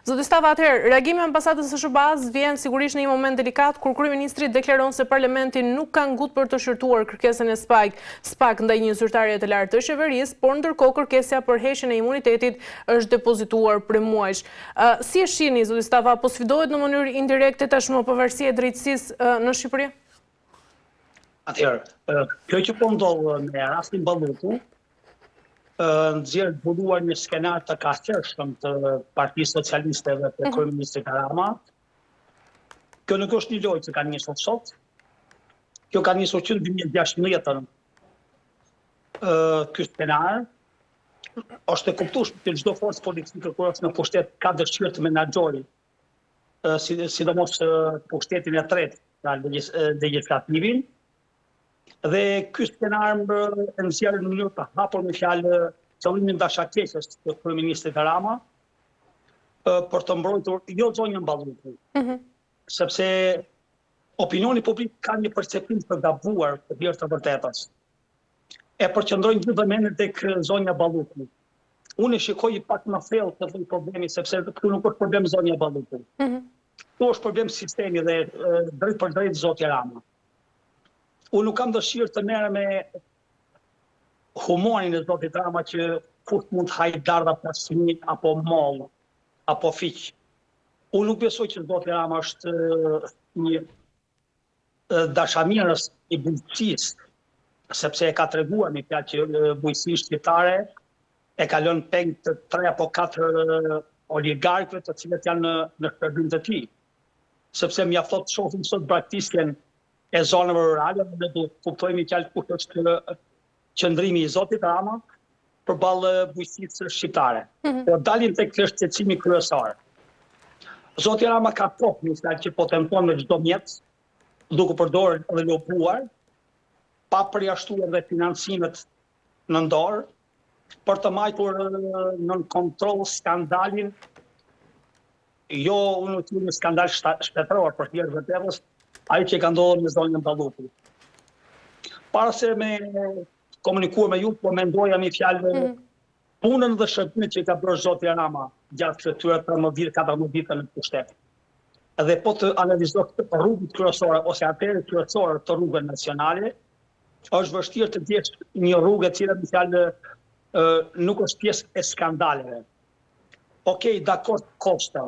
Zoti Stava, atëherë, reagimi ambasadës së SHBA-s vjen sigurisht në një moment delikat kur kryeministri deklaron se parlamenti nuk ka ngut për të shërtuar kërkesën e SPAK ndaj një zyrtare të lartë të qeverisë, por ndërkohë kërkesja për heqjen e imunitetit është depozituar prej muajsh. Si e shihni, zoti Stava, apo sfidohet në mënyrë indirekte tashmë pavarësia e drejtësisë në Shqipëri? Atëherë, kjo që po ndodh me rastin Balluku, nxjerr zbuluar një skenar të kaqërshëm të Partisë Socialiste dhe të kryeministrit Rama. Kjo nuk është një lojë që ka nisur sot. Kjo ka nisur që në 2016. Ky skenar është e kuptueshme që çdo forcë politike kur është në pushtet ka dëshirë të menaxhojë, sidomos pushtetin e tretë, pra legjislativin. Dhe ky skenar e nxjerr në mënyrë të hapur me fjalë qëllimin dashakeqës të kryeministrit Rama për të mbrojtur jo zonjën Balluku, sepse opinioni publik ka një perceptim të gabuar të vërtetë të vërtetës. E përqendrojnë gjithë vëmendjen tek zonja Balluku. Unë e shikoj pak më thellë këtë problemi sepse këtu nuk është problem zonja Balluku. Këtu është problem sistemi dhe drejt për drejt zoti Rama. Unë nuk kam dëshirë të merrem me humorin e zotit Rama që kush mund të hajë dardha pas fëmijë apo moll apo fiq. Unë nuk besoj që zoti Rama është një dashamirës i bujqësisë, sepse e ka treguar me fjalë që bujqësia shqiptare e ka lënë peng të 3 apo 4 oligarkëve të cilët janë në shërbim të tij. Sepse mjafton të shohim sot braktisjen e zonave rurale, ne do të kuptojmë fjalë kush është qëndrimi i zotit Rama përballë bujqësisë shqiptare. Po dalim tek shqetësimi kryesor. Zoti Rama ka një fjalë që po tenton me çdo mjet, duke përdorur dhe lobuar, pa përjashtuar dhe financimet në dorë, për të majtur në kontroll skandalin, jo unë të një skandal shtetëror për tjerë vërtetës, ai që ka ndodhur me zonjën Balluku. Para se me komunikuar me ju, po mendoja një fjalë punën dhe shërbimet që ka bërë zoti Rama gjatë këtyre 13-14 viteve në pushtet. Dhe po të analizoj rrugët kryesore ose arteret kryesore të rrugëve nacionale, është vështirë të gjesh një rrugë e cila me fjalë nuk është pjesë e skandaleve. Okej, dakord Kosta,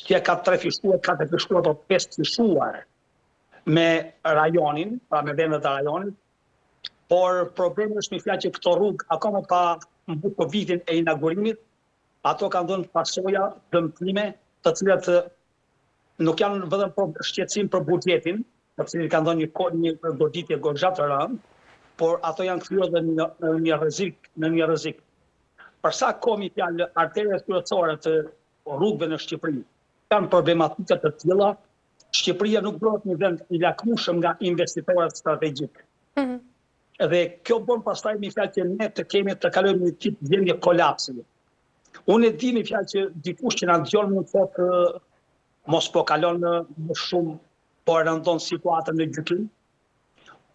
që ka 3 fishuar, 4 fishuar apo 5 fishuar me rajonin, pra me vendet e rajonit, por problemi është me fjalë që këto rrugë akoma pa mbukur vitin e inaugurimit, ato kanë dhënë pasoja dëmtime, të cilat nuk janë vetëm shqetësim për buxhetin, sepse kanë dhënë një goditje goxha të rëndë, por ato janë kthyer edhe në një rrezik. Për sa kohë mi fjalë arteret kryesore të rrugëve në Shqipëri kanë problematika të tilla, Shqipëria nuk bëhet një vend i lakmueshëm nga investitorët strategjik. Dhe kjo bën pastaj mi fjalë që ne të kalojmë një tip gjendje kolapsi. Unë e di mi fjalë që dikush që na dëgjon mund të thotë mos po kalon më shumë, po rëndon situatën në gjykim.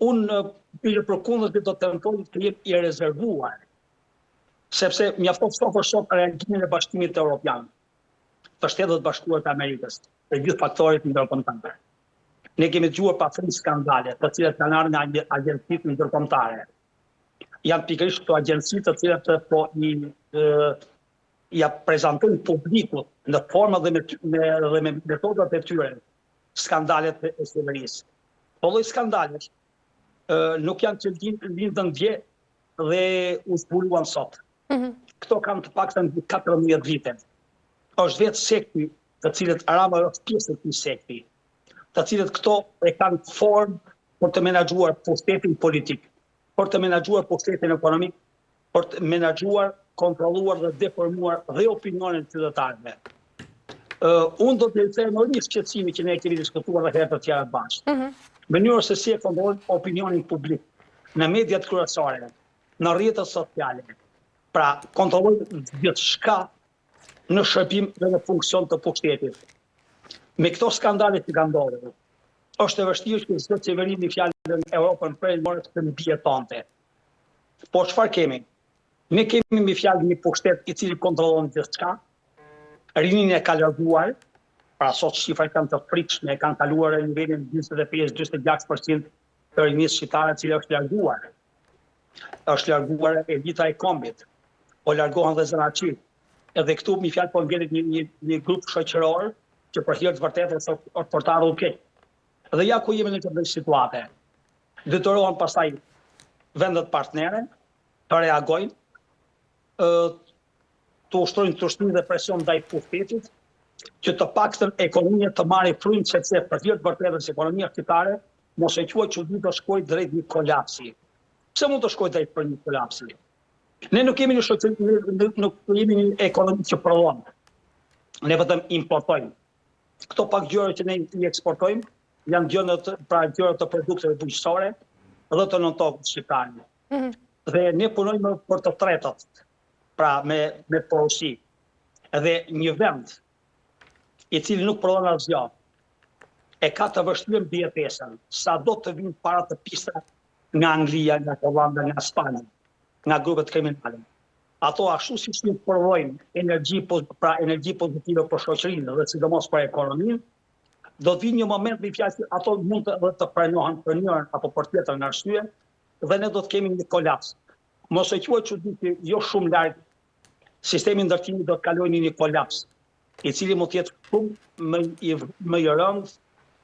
Unë përkundër do të tentoj të jem i rezervuar, sepse mjafton të shoh reagimin e Bashkimit Evropian, të Shtetet Bashkuara të Amerikës, të gjithë faktorët ndërkombëtar. Ne kemi dëgjuar pa fund skandale, të cilat kanë ardhur nga agjencitë ndërkombëtare. Janë pikërisht këto agjencitë të cilat po ja prezantojnë publikut në forma dhe me metodat e tyre skandalet e qeverisë. Po lloj skandalesh nuk janë që lindën dje dhe u zbuluan sot. Këto kanë të paktën 14 vite. Është vetë sekti të cilët Rama është pjesë e këtij sekti, të cilët këto e kanë formë për të menaxhuar pushtetin politik, për të menaxhuar pushtetin ekonomik, për të menaxhuar, kontrolluar dhe deformuar dhe opinionin e qytetarëve. Unë do të them një shqetësimi që ne kemi diskutuar edhe herë të tjera bashkë. Mënyrë se si e kontrollojnë opinionin publik në mediat kryesore, në rrjetet sociale. Pra, kontrollojnë gjithçka në shërbim dhe në funksion të pushtetit. Me këto skandale që kanë ndodhur, është e vështirë që çdo qeveri në fjalën e Europën përmorë të mbijetonte. Po çfarë kemi? Ne kemi me fjalë një pushtet i cili kontrollon gjithçka, rinin e ka larguar, pra sot shifrat kanë të frikshme, kanë kaluar në nivelin 25-26% të rinisë shqiptare, cila është larguar. Është larguar elita e kombit, po largohen dhe zanaçit. Edhe këtu mi fjalë po ngjelet një grup shoqëror që për hir të vërtetës është portarë okay. Dhe ja ku jemi në këtë situate. Detyrohen pastaj vendet partnere të reagojnë, të ushtrojnë tushtim dhe presion ndaj pushtetit, që të paktën ekonomia të marrë frymë, sepse për hir të vërtetës ekonomia shqiptare mos e quaj çudi të shkojë drejt një kolapsi. Pse mund të shkojë drejt për një kolapsi? Ne nuk kemi një shoqëri, nuk jemi një ekonomi që prodhon. Ne vetëm importojmë. Këto pak gjëra që ne i eksportojmë janë gjëra të produkteve bujqësore dhe të nëntokut shqiptare. Dhe ne punojmë për të tretët, pra me porosi. Edhe një vend i cili nuk prodhon asgjë, e ka të vështirë mbjetesën, sa do të vinë para të pista nga Anglia, nga Hollanda, nga Spanja, nga grupet kriminale. Ato ashtu siç ne prodhojmë energji pozitive për shoqërinë dhe sidomos për ekonominë, do të vinë një moment me fjalë që ato mund të pranohen për njërin apo për tjetrën arsye dhe ne do të kemi një kolaps. Mos e quaj çudi që jo shumë larg sistemi ndërtimi do të kalojë në një kolaps, i cili mund të jetë shumë më i rëndë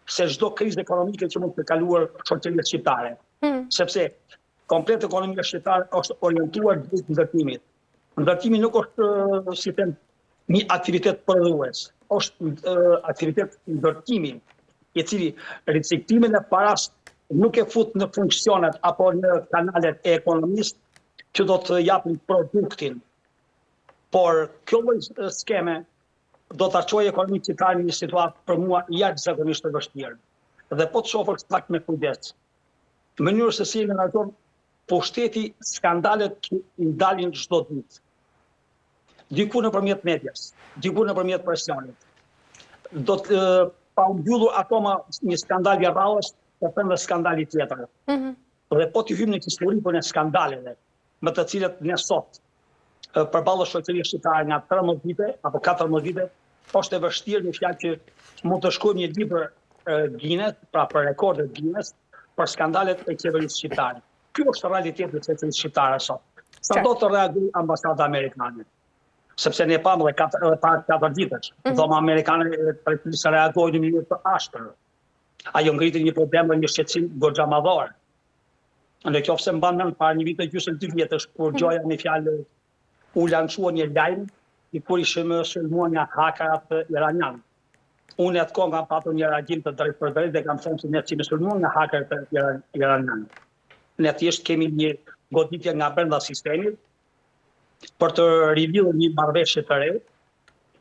se çdo krizë ekonomike që mund të kaluar shoqëria shqiptare. Sepse komplet ekonomia shqiptare është orientuar drejt ndërtimit. Ndërtimi nuk është si them një aktivitet prodhues, është aktivitet ndërtimi, i cili riciklimin e paras nuk e fut në funksionet apo në kanalet e ekonomisë që do të japin produktin. Por kjo lloj skeme do të çojë ekonominë shqiptare në një situatë për mua jashtëzakonisht të vështirë. Dhe po të shohësh pak me kujdes. Në mënyrë se si menaxhon pushteti skandalet që i dalin çdo ditë. Diku nëpërmjet medias, diku nëpërmjet presionit. Do të pa u mbyllur akoma një skandal i rrallës, të thënë skandali tjetër. Dhe po të hyjmë në histori për në skandaleve, me të cilët ne sot përballë shoqërisë shqiptare nga 13 vite apo 14 vite, është e vështirë në fjalë që mund të shkruajmë një libër Guinness, pra për rekordet Guinness, për skandalet e qeverisë shqiptare. Ky është realiteti i qeverisë shqiptare sot. Sa do të reagojë ambasada amerikane? Sepse ne pamë edhe para 4 ditësh, dhoma amerikane se reagojnë në mënyrë të ashpër. Ajo ngriti një problem dhe një shqetësim goxha madhor. Në qoftë se mban mend para një vit e gjysmë 2 vjetësh kur gjoja me fjalë u lançua një lajm i kur ishim sulmuar nga hakerat iranian. Unë atë kohë kam patur një reagim të drejtë për drejtë dhe kam thënë se ne jemi sulmuar nga hakerët iranian. Ne thjesht kemi një goditje nga brenda sistemit për të rivillur një marrëveshje të re,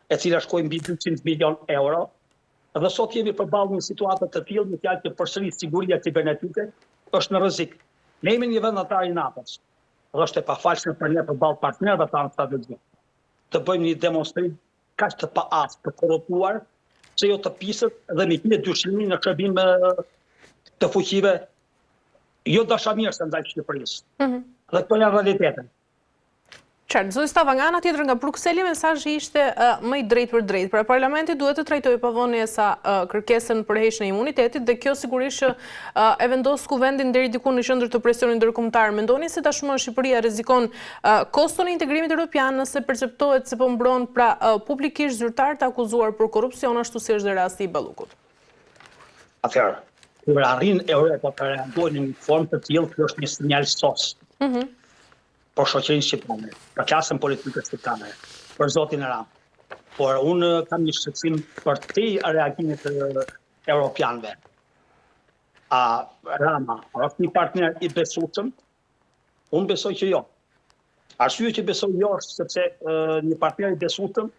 e cila shkoi mbi 200 milion euro, dhe sot jemi përballë një situatë të tillë, në fjalë që përsëri siguria kibernetike është në rrezik. Ne jemi një vendatar i NATO-s, dhe është e pafalshme për ne përballë partnerëve tanë strategjik të bëjmë një demonstrim kaq të paaftë, të korruptuar, se jo të pisët dhe me një dyshimin në shërbim të fuqive jo dashamirëse ndaj Shqipërisë. Dhe këto janë realitetet. Qartë, zoti Stava, nga ana tjetër nga Brukseli mesazhi ishte më i drejtë për drejtë. Pra Parlamenti duhet të trajtojë pavonjesa kërkesën për heqjen e imunitetit dhe kjo sigurisht që e vendos kuvendin deri diku në qendër të presionit ndërkombëtar. Mendoni se tashmë Shqipëria rrezikon koston e integrimit evropian nëse perceptohet se po mbron pra publikisht zyrtar të akuzuar për korrupsion ashtu si është dhe rasti i Ballukut? Atëherë, kur arrin Europa të reagojë në një formë të tillë, kjo është një sinjal sos. Për shoqërinë shqiptare, për klasën politike shqiptare, për zotin Ram. Por unë kam një shqetësim për te reagimit europianëve. A Rama është një partner i besueshëm? Unë besoj që jo. Arsye që besoj jo është sepse një partner i besueshëm,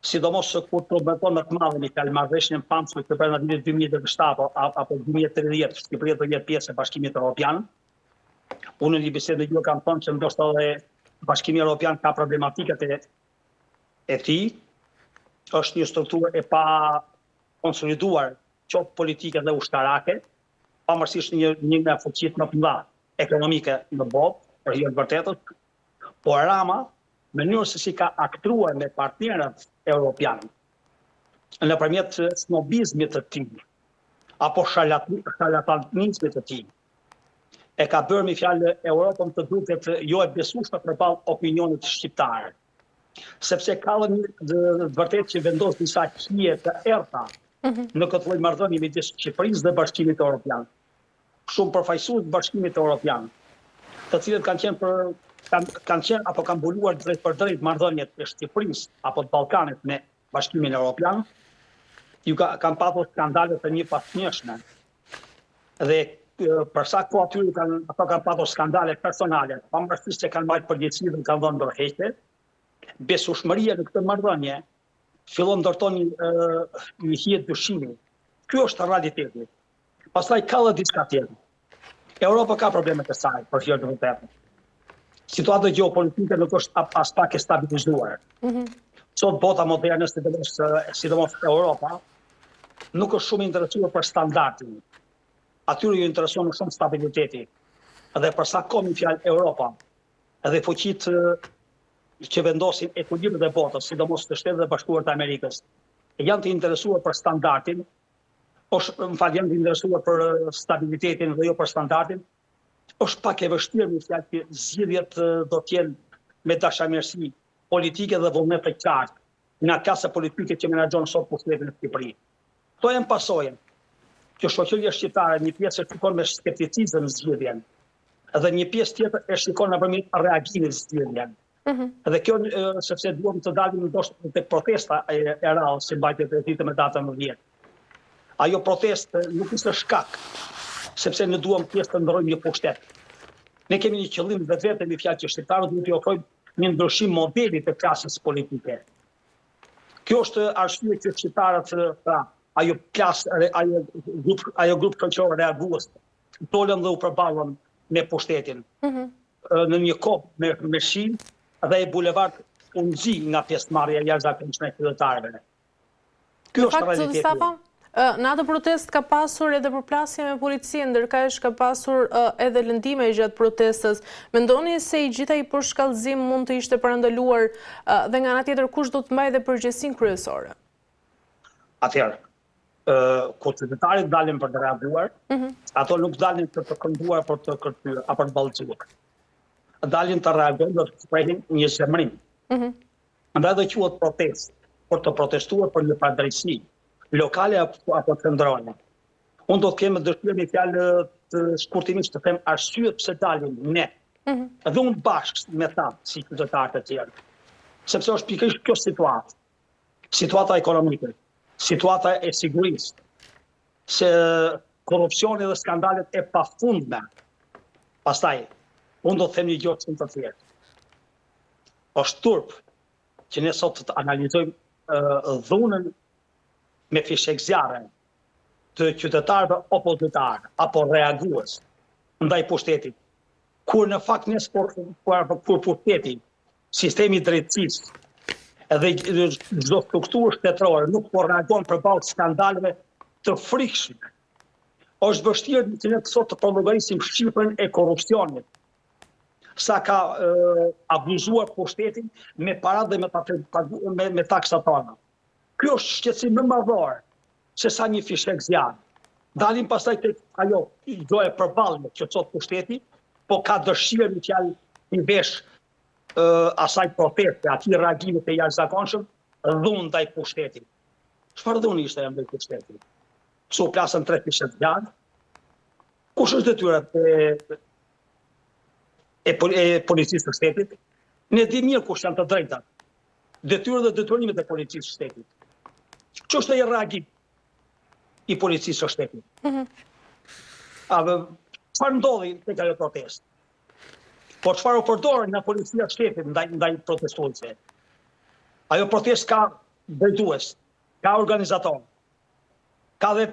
sidomos kur prometon më të madhe në marrëveshjen pamshme të brenda vitit 2007 apo 2030, Shqipëria do jetë pjesë e Bashkimit Evropian. Unë në një bisedë me ju kam thënë që ndoshta edhe Bashkimi Evropian ka problematikat e tij, është një strukturë e pa konsoliduar qoftë politike dhe ushtarake, pavarësisht një nga fuqitë më të mëdha ekonomike në botë, për hir të vërtetës, por Rama mënyrë se si ka aktruar me partnerët europianë, nëpërmjet snobizmit të tij, apo sharlatanizmit të tij, e ka bërë me fjalë Europën të duket jo e besueshme përballë opinionit shqiptar. Sepse ka dhe vërtet që vendos disa hije të errta në këtë lloj marrëdhënie midis Shqipërisë dhe Bashkimit Evropian. Shumë përfaqësues të Bashkimit Evropian, të cilët kanë qenë apo kanë mbuluar drejt për drejt marrëdhëniet e Shqipërisë apo të Ballkanit me Bashkimin Evropian, kanë patur skandale të njëpasnjëshme. Dhe për sa kohë aty ato kanë patur skandale personale, pavarësisht se kanë marrë përgjegjësi dhe kanë dhënë dorëheqje, besueshmëria në këtë marrëdhënie fillon ndërton një hije dyshimi. Ky është realiteti. Pastaj ka edhe diçka tjetër. Europa ka problemet e saj, për hir të vërtetë. Situata gjeopolitike nuk është as pak e stabilizuar. Sot bota moderne, sidomos Europa, nuk është shumë interesuar për standardin. Atyre ju intereson shumë stabiliteti. Dhe për sa kohë fjalë Europa, edhe fuqitë që vendosin ekuilibrin e botës, sidomos të Shtetet e Bashkuara të Amerikës, janë të interesuar për standardin, janë të interesuar për stabilitetin dhe jo për standardin, është pak e vështirë me fjalë që zgjidhjet do të jenë me dashamirësi politike dhe vullnet të qartë nga klasa politike që menaxhon sot pushtetin në Shqipëri. Kto janë pasojën që shoqëria shqiptare një pjesë e shikon me skepticizëm zgjidhjen, dhe një pjesë tjetër e shikon nëpërmjet reagimit zgjidhjen. Dhe kjo sepse duam të dalim ndoshta tek protesta e rrallë si mbajtjet e ditës me datën 10. Ajo protestë nuk ishte shkak, sepse ne duam pjesë të ndrojmë një pushtet. Ne kemi një qëllim vetvete me fjalë që shqiptarët duhet t'i ofrojmë një ndryshim modeli të klasës politike. Kjo është arsye që shqiptarët, ajo grup shoqëror reagues, dolën dhe u përballën me pushtetin. Në një kohë me shi dhe e bulevard u nxi nga pjesëmarrja jashtëzakonshme e qytetarëve. Ky është realiteti. Në atë protestë ka pasur edhe përplasje me policinë, ndërkaq ka pasur edhe lëndime gjatë protestës. Mendoni se i gjitha i përshkallëzim mund të ishte parandaluar dhe nga ana tjetër kush do të mbajë dhe përgjegjësinë kryesore? Atëherë, kur qytetarët dalin për të reaguar, ato nuk dalin për të kënduar, për të kërcyer apo të ballëzuar. Dalin të reagojnë dhe të shprehin një zemrim. Andaj do quhet protestë, për të protestuar për një padrejtësi lokale apo qendrore. Unë do të kem dëshirë me fjalë të shkurtimisht të them arsyet pse dalim ne. Dhe unë bashkë me ta si qytetarë të tjerë. Sepse është pikërisht kjo situatë. Situata ekonomike, situata e sigurisë, se korrupsioni dhe skandalet e pafundme. Pastaj, unë do të them një gjë shumë të thjeshtë. Është turp që ne sot të analizojmë dhunën me fishek zjarre të qytetarëve opozitarë apo reagues ndaj pushtetit, kur në fakt kur pushteti, sistemi i drejtësisë edhe çdo strukturë shtetërore nuk po reagon përballë skandaleve të frikshme. Është vështirë që ne sot të prolongojmë shifrën e korrupsionit, sa ka abuzuar pushtetin me paratë dhe me taksat tona. Kjo është shqetësim më madhor se sa një fishek zjarr. Dalim pastaj tek ajo gjoja përballje që sot pushteti, po ka dëshirë në fjalë i vesh asaj proteste, atij reagimit të jashtëzakonshëm, dhunë ndaj pushtetit. Çfarë dhunë ishte ndaj pushtetit? Pse u plasën 3 fishek zjarr? Kush është detyra e policisë së shtetit? Ne di mirë kush janë të drejtat. Detyrë dhe detyrimet e policisë së shtetit. Që është e reagim i policisë së shtetit? Çfarë ndodhi tek ajo protestë? Po çfarë u përdorën nga policia e shtetit ndaj protestuesve? Ajo protestë ka drejtues, ka organizator, ka dhe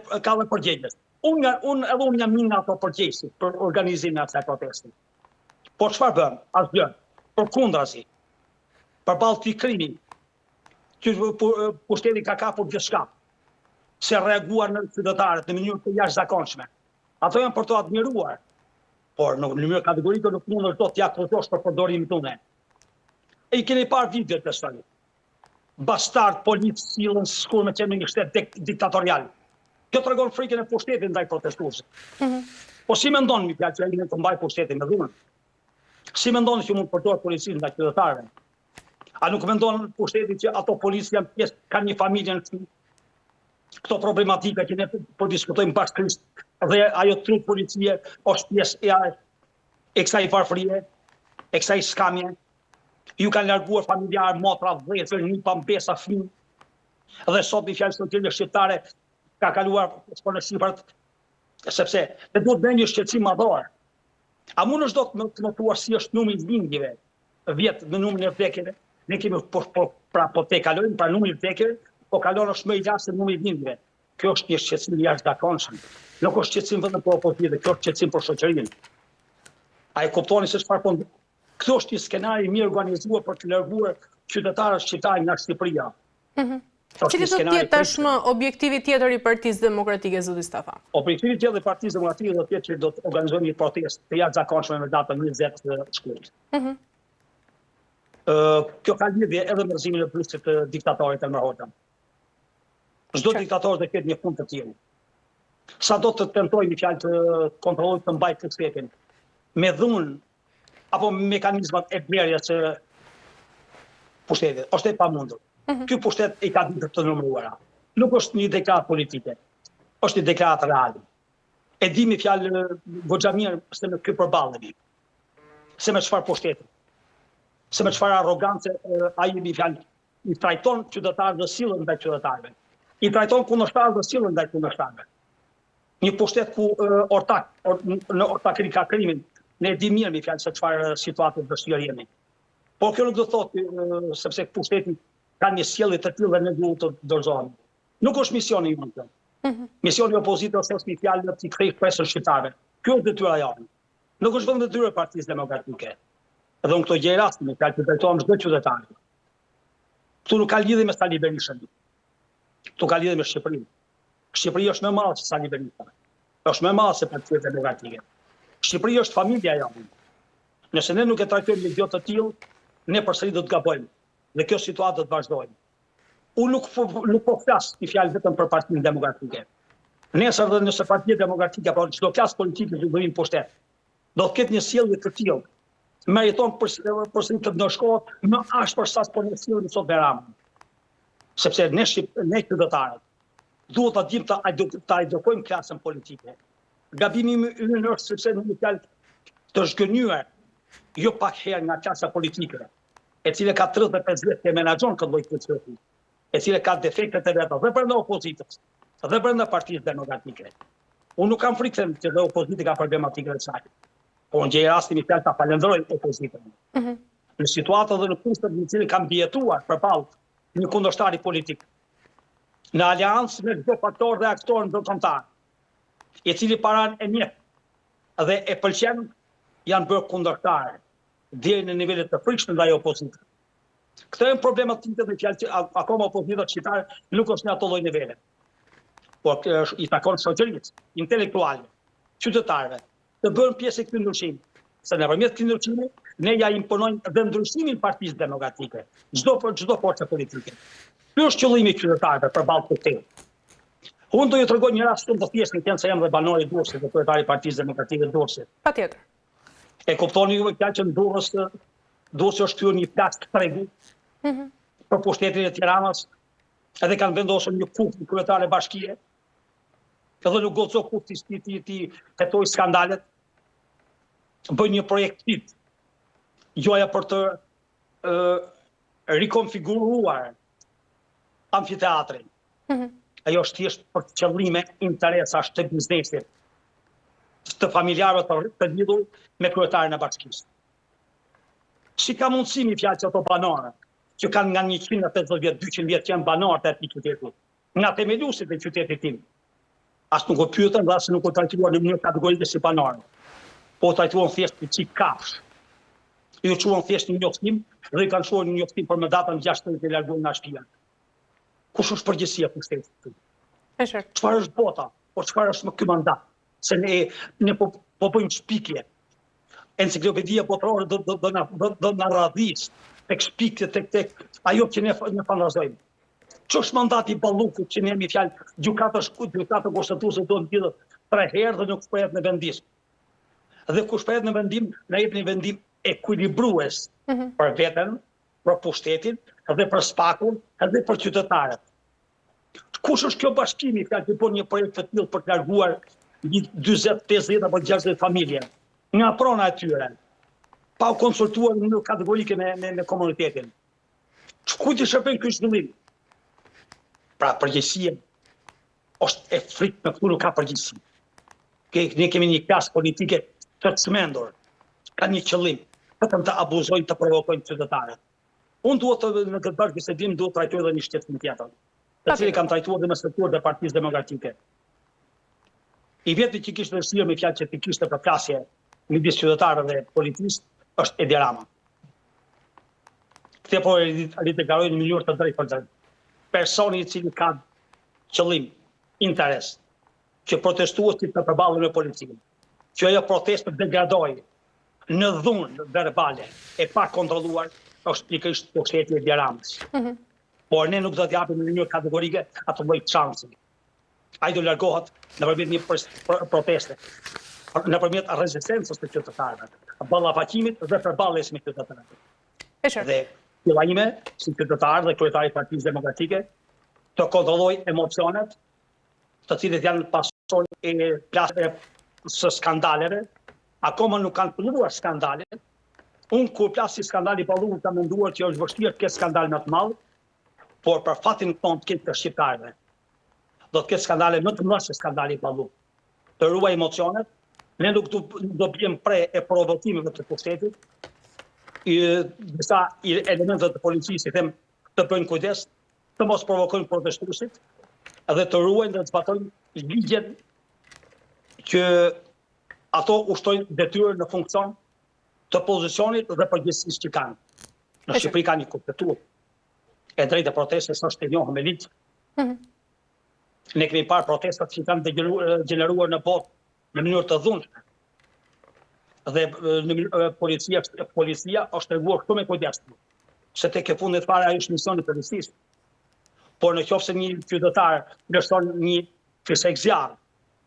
përgjegjës. Unë jam një nga ato përgjegjësit për organizimin e asaj proteste. Po çfarë bën? Asgjë. Përkundrazi. Përballë këtij krimi, që pushteti ka kapur gjithçka, se reaguar në qytetarët në mënyrë të jashtëzakonshme. Ato janë për të admiruar, por në mënyrë kategorike nuk mund të t'ia akuzosh për përdorimin tonë. E i keni parë videot të sëni. Bastard, policë, silën, s'kur me qenë një shtet diktatorial. Kjo të regon frikën e pushtetit ndaj protestuesve. Po si me ndonë një fjallë që e të mbaj pushtetin me dhunën? Si me ndonë që mund përdojë policinë ndaj qytetarëve? A nuk me ndonë pushtetit që ato policë janë pjesë, kanë një familje në këtu? Këto problematika që ne po diskutojmë bashkërisht dhe ajo trup policie është pjesë e kësaj varfërie, e kësaj skamje. Ju kanë larguar familjarë, motra, vëllezër, një pambesa fëmijë. Dhe sot një fjalë sociale shqiptare ka kaluar në shifrat, sepse ne duhet bëjmë një shqetësim madhor. A mund është do të notuar si është numri i lindjeve vjet në numrin e vdekjeve? Ne kemi po te kalojmë pra numri i vdekjeve, po kalon është më i lartë se numri i lindjeve. Kjo është një shqetësim i jashtëzakonshëm. Nuk është shqetësim vetëm për opozitën, kjo është shqetësim për shoqërinë. A e kuptoni se çfarë po? Kjo është një skenar i mirë organizuar për të larguar qytetarët shqiptarë nga Shqipëria. Cili do të jetë tashmë objektivi tjetër i Partisë Demokratike, zoti Stafa? Objektivi tjetër i Partisë Demokratike do të jetë që do të organizojmë një protestë të jashtëzakonshme në datën 20 shkurt. Kjo ka lidhje edhe me rrezimin e Bryselit të diktatorit Enver Hoxha. Çdo diktator do ketë një fund të tillë. Sa do të tentojë një fjalë të kontrollojë të mbajë pushtetin me dhunë apo mekanizmat e blerjes së pushtetit, është e pamundur. Ky pushtet i ka ditë të numëruara. Nuk është një deklaratë politike, është një deklaratë reale. E di me fjalë goxha mirë se me ky përballemi. Se me çfarë pushteti. Se me çfarë arrogancë ai me fjalë i trajton qytetarët dhe sillen ndaj qytetarëve. I trajton kundërshtarët dhe sillen ndaj kundërshtarëve. Një pushtet ku në ortakri ka krimin. Ne e di mirë me fjalë se çfarë situate vështirë jemi. Por kjo nuk do thotë sepse pushteti ka një sjellje të tillë dhe ne duhet të dorëzohemi. Nuk është misioni i jonë. Misioni i opozitës është një fjalë që kthej presën shqiptarëve. Kjo është detyra jonë. Nuk është vetëm detyra e Partisë Demokratike. Edhe unë këto gjë rasti me fjalë të drejtohem çdo qytetar. Ktu nuk ka lidhje me Sali Berishën. Ktu ka lidhje me Shqipërinë. Shqipëria është më e madhe se Sali Berisha. Është më e madhe se Partia Demokratike. Shqipëria është familja jonë. Nëse ne nuk e trajtojmë me gjë të tillë, ne përsëri do të gabojmë. Dhe kjo situatë do të vazhdojë. Unë nuk po flas një fjalë vetëm për Partinë Demokratike. Nesër dhe nëse Partia Demokratike apo çdo klasë politike që do vinë pushtet, do të ketë një sjellje të tillë. Meriton përsëri të ndëshkohet më ashpër sa po ne sillemi sot Beramën. Sepse ne qytetarët duhet ta dimë ta edukojmë klasën politike. Gabimi ynë është sepse në një fjalë të zhgënjur jo pak herë nga klasa politike, e cila ka 35 vjet që menaxhon këtë lloj procesi, e cila ka defektet e veta dhe brenda opozitës, dhe brenda Partisë Demokratike. Unë nuk kam frikë që dhe opozita ka problematikën e saj. Po në gjë rasti mi fjalë ta falenderoj opozitën. Në situatë dhe në kushtet në cilën kam mbijetuar përballë një kundërshtar politik, në aleancë me çdo faktor dhe aktor ndërkombëtar, i cili paran e njeh dhe e pëlqen, janë bërë kundërshtarë deri në nivele të frikshme ndaj opozitës. Këto janë problematike dhe fjalë që akoma opozita shqiptare nuk është në ato lloj nivele. Por i takon shoqërisë, intelektualëve, qytetarëve, të bëjnë pjesë e këtij ndryshimi. Se nëpërmjet këtij ndryshimi ne ja imponojmë dhe ndryshimin Partisë Demokratike, çdo forcë politike. Ky është qëllimi i qytetarëve përballë këtij. Unë do ju tregoj një rast shumë të thjeshtë, në se jam dhe banor i Durrësit, dhe kryetari i Partisë Demokratike të Durrësit. Patjetër. E kuptoni ju fjalë që në Durrës është kryer një plak tregu për pushtetin e Tiranës, edhe kanë vendosur një kufë në kryetare bashkie. Edhe nuk goco kufti ti hetoj skandalet. Bëj një projekt fit. Joja për të rikonfiguruar amfiteatrin. Ajo është thjesht për qëllime interesash të biznesit, të familjarëve të lidhur me kryetarin e bashkisë. Si ka mundësi mi fjalë që ato banorë, që kanë nga 150 vjet, 200 vjet që janë banorë të atij qyteti, nga themeluesit e qytetit tim. As nuk u pyetën dhe as nuk u trajtuar në mënyrë kategorike si banorë. Po trajtuan thjesht si çik kafsh. Ju quan thjesht një njoftim dhe i kanë shkuar një njoftim për më datën 16 të larguar nga shtëpia. Kush është përgjegjësia e pushtetit? Është. Çfarë është bota? Po çfarë është ky mandat? Se ne po bëjmë shpikje. Enciklopedia botërore do na radhis tek shpikje, tek ajo që ne fantazojmë. Ç'është mandati i Ballukut që ne jemi fjalë gjykatë konstituese do të gjithë 3 herë dhe nuk shprehet në vendim. Dhe kur shprehet në vendim, na jep një vendim ekuilibrues për veten, për pushtetin, edhe për spakun, edhe për qytetarët. Kush është kjo bashkimi që bën një projekt të tillë për të larguar 40, 50 apo 60 familje nga prona e tyre, pa u konsultuar në mënyrë kategorike me komunitetin? Kujt i shërben ky zhvillim? Pra përgjegjësia është e frikë me këtu nuk ka përgjegjësi. Ne kemi një klasë politike të çmendur, ka një qëllim, vetëm të abuzojnë, të provokojnë qytetarët. Unë duhet në këtë bashkë bisedim duhet trajtoj edhe një shtetësim tjetër, të cilin kam trajtuar dhe me strukturën dhe Partisë Demokratike. I vjetë që kishte vështirë me fjalë që të kishte përplasje midis qytetarëve dhe policisë është Edi Rama. Këtë po rideklaroj në mënyrë të drejtë për drejtë. Personi i cili ka qëllim, interes, që protestuesit të përballen me policinë, që ajo protestë degradoi në dhunë verbale e pa kontrolluar, është pikërisht pushteti i Edi Ramës. Por ne nuk do të japim në mënyrë kategorike atë lloj shansi. Ai do largohet nëpërmjet një proteste, nëpërmjet rezistencës të qytetarëve, ballafaqimit dhe përballjes me qytetarët. Dhe filla ime, si qytetar dhe kryetari i Partisë Demokratike, të kontrolloj emocionet, të cilët janë pasojë e plasë së skandaleve, akoma nuk kanë filluar skandalet. Unë kur plas si skandali i Ballugut kam menduar që është vështirë të ketë skandal më të madh, por për fatin tonë të ketë të shqiptarëve. Do të ketë skandale më të mëdha se skandali i Ballugut. Të ruaj emocionet, ne nuk do bëjmë pre e provokimeve të pushtetit. Disa elemente të policisë them të bëjnë kujdes, të mos provokojnë protestuesit, dhe të ruajnë dhe të zbatojnë ligjen që ato ushtojnë detyrën në funksion të pozicionit dhe përgjegjësisë që kanë. Në Shqipëri ka një kushtetuar. E drejtë e protestës është e njohur me ligj. Ne kemi parë protestat që kanë degeneruar në botë në mënyrë të dhunshme. Dhe policia është treguar këtu me kujdes. Se tek e fundit fare ajo është misioni i policisë. Por nëse një qytetar lëshon një fisek zjarr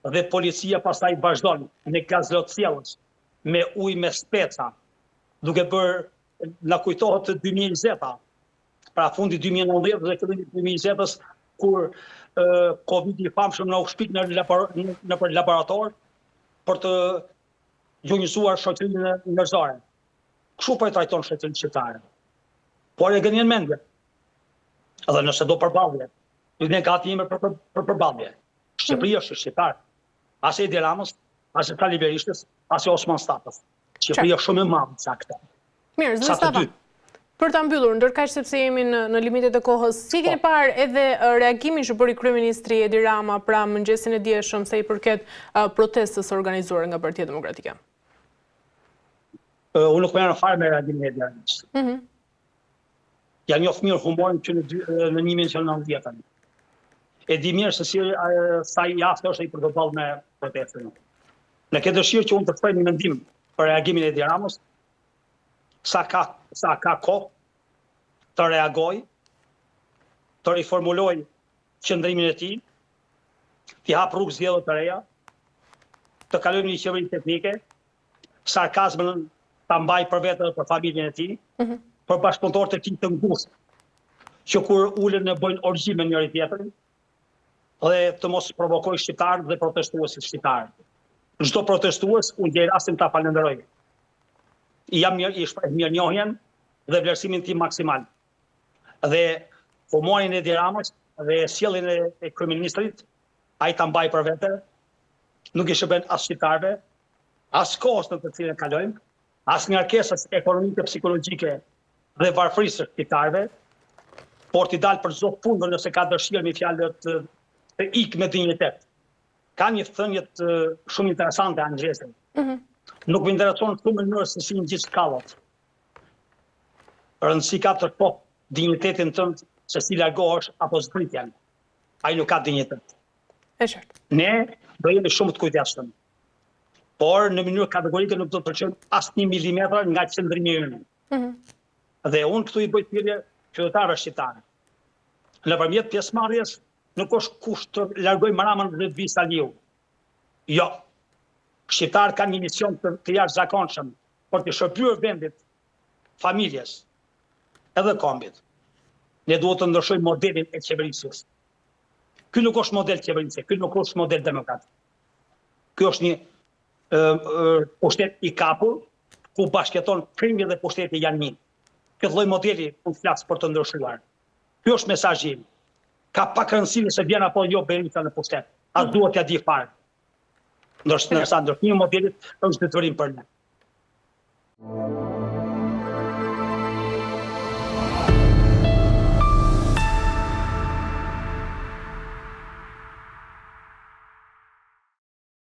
dhe policia pastaj vazhdon në gazlotësjellës me ujë me speca, duke bërë na kujtohet të 2020-a, pra fundi 2019 dhe fillimi i 2020-s, kur Covid i famshëm na u shpik në laborator për të gjunjësuar shoqërinë njerëzore. Kështu po e trajton shoqërinë shqiptare. Por e gënjen mendje. Edhe nëse do përballje, ne gati jemi për përballje. Shqipëria është shqiptar. As Edi Ramës, as Tali Berishës, as Osman Stapës. Shqipëria shumë e madhe sa këta. Mirë, zë Stafa. Për ta mbyllur, ndërkaq sepse jemi në limitet e kohës, si keni parë edhe reagimin që bëri kryeministri Edi Rama pra mëngjesin e dieshëm sa i përket protestës organizuar nga Partia Demokratike? Unë nuk merrem fare me reagimin e Edi Ramës. Ja njoh mirë humorin që në 1990-ën. E di mirë se sa i aftë është ai për të ballë me protestën. Në këtë dëshirë që unë të shpreh një mendim për reagimin e Edi Ramës, sa ka kohë të reagoj, të riformuloj qëndrimin e tij, të hap rrugë zgjedhje të reja, të kalojmë një qeveri teknike, sarkazmin ta mbaj për vetë dhe për familjen e tij, për bashkëpunëtorët e tij të ngushtë, që kur ulen në bëjnë orgji me njëri tjetrin, dhe të mos provokojë shqiptarët dhe protestuesit shqiptarë. Çdo protestues unë gjej rastin ta falenderoj. I shpreh mirënjohjen dhe vlerësimin tim maksimal. Dhe humorin e Edi Ramës dhe sjelljen e kryeministrit, ai ta mbaj për vete, nuk i shërben as shqiptarëve, as kohës në të cilën kalojmë, as ngarkesës ekonomike, psikologjike dhe varfërisë së shqiptarëve, por t'i dalë për çdo punë nëse ka dëshirë me fjalë të ikë me dinjitet. Ka një thënie shumë interesante angleze. Nuk më intereson këtu më mënyrë se si në gjithë shkallët. Rëndësi ka të po dignitetin tënd se si largohesh apo zbritjen. Ai nuk ka dinjitet. E qartë. Ne do jemi shumë të kujdesshëm. Por në mënyrë kategorike nuk do të përqojmë as 1 milimetër nga qëndrimi ynë. Dhe unë këtu i bëj thirrje qytetarëve shqiptarë. Nëpërmjet pjesëmarrjes nuk është kusht të largojmë Ramën dhe të vi Saliu. Jo. Shqiptarët kanë një mision të jashtëzakonshëm për të shërbyer vendit, familjes, edhe kombit. Ne duhet të ndryshojmë modelin e qeverisjes. Ky nuk është model qeverisje, ky nuk është model demokratik. Ky është një pushtet i kapur, ku bashkëton prindje dhe pushteti janë një. Këtë lloj modeli unë flas për të ndryshuar. Ky është mesazhi im. Ka pak rëndësi se vjen apo jo Berisha në pushtet. A duhet t'ia di fare. Ndërsa ndryshimi i modelit është detyrim për ne.